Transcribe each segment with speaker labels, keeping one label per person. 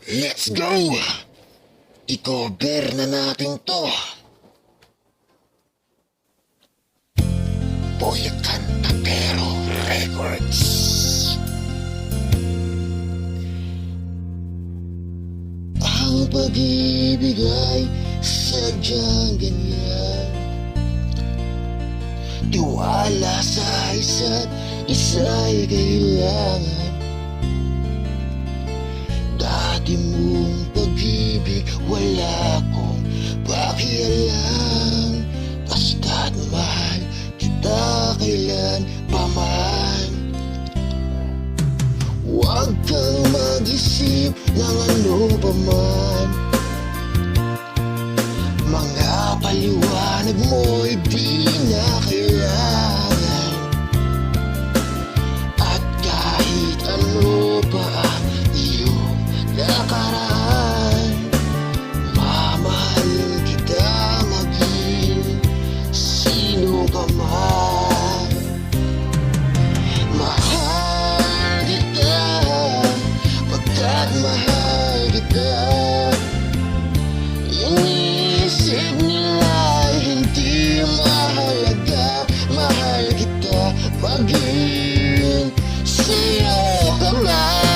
Speaker 1: Let's go! I-cover na natin to. Boy Cantatero Records. Ang pag-ibig ay sadyang ganyan. Tiwala sa isa't isa'y kailangan. Dati mong pag-ibig wala kong pakialam. Basta't mahal kita kailan paman. Huwag kang mag-isip ng ano paman. Mga paliwanag mo'y di na kailangan. At kahit ano pa ang iyong nakaraan, mamahalin kita maging sino ka man. Mahal kita pagkat mahal kita. Iniisip nila hindi mahalaga. Mahal kita maging sino ka man.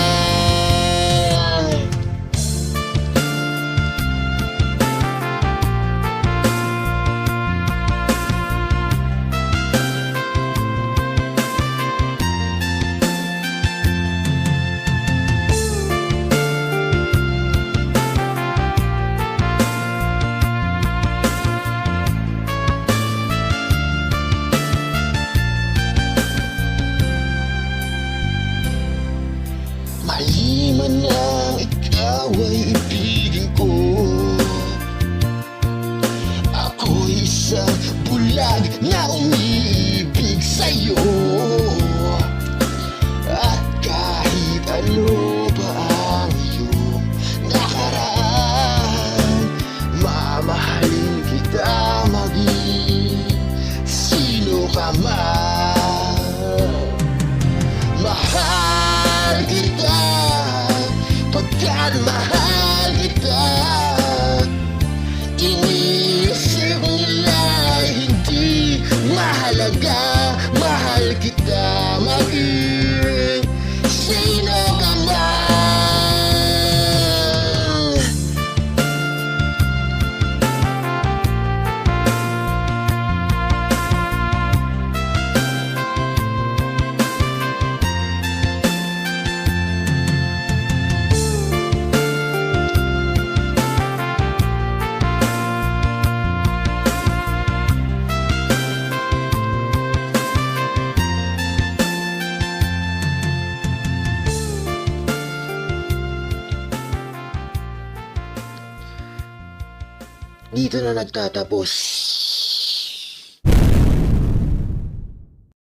Speaker 1: Maliman ang ikaw ay ibigin ko. Ako'y isang bulag na umiibig sa'yo. At kahit ano pa ang iyong nakaraan, mamahalin kita maging sino ka man. Mahal kita pagkat mahal kita. Iniisip nila hindi mahalaga. Mahal kita maging sino ka man. Dito na nagtatapos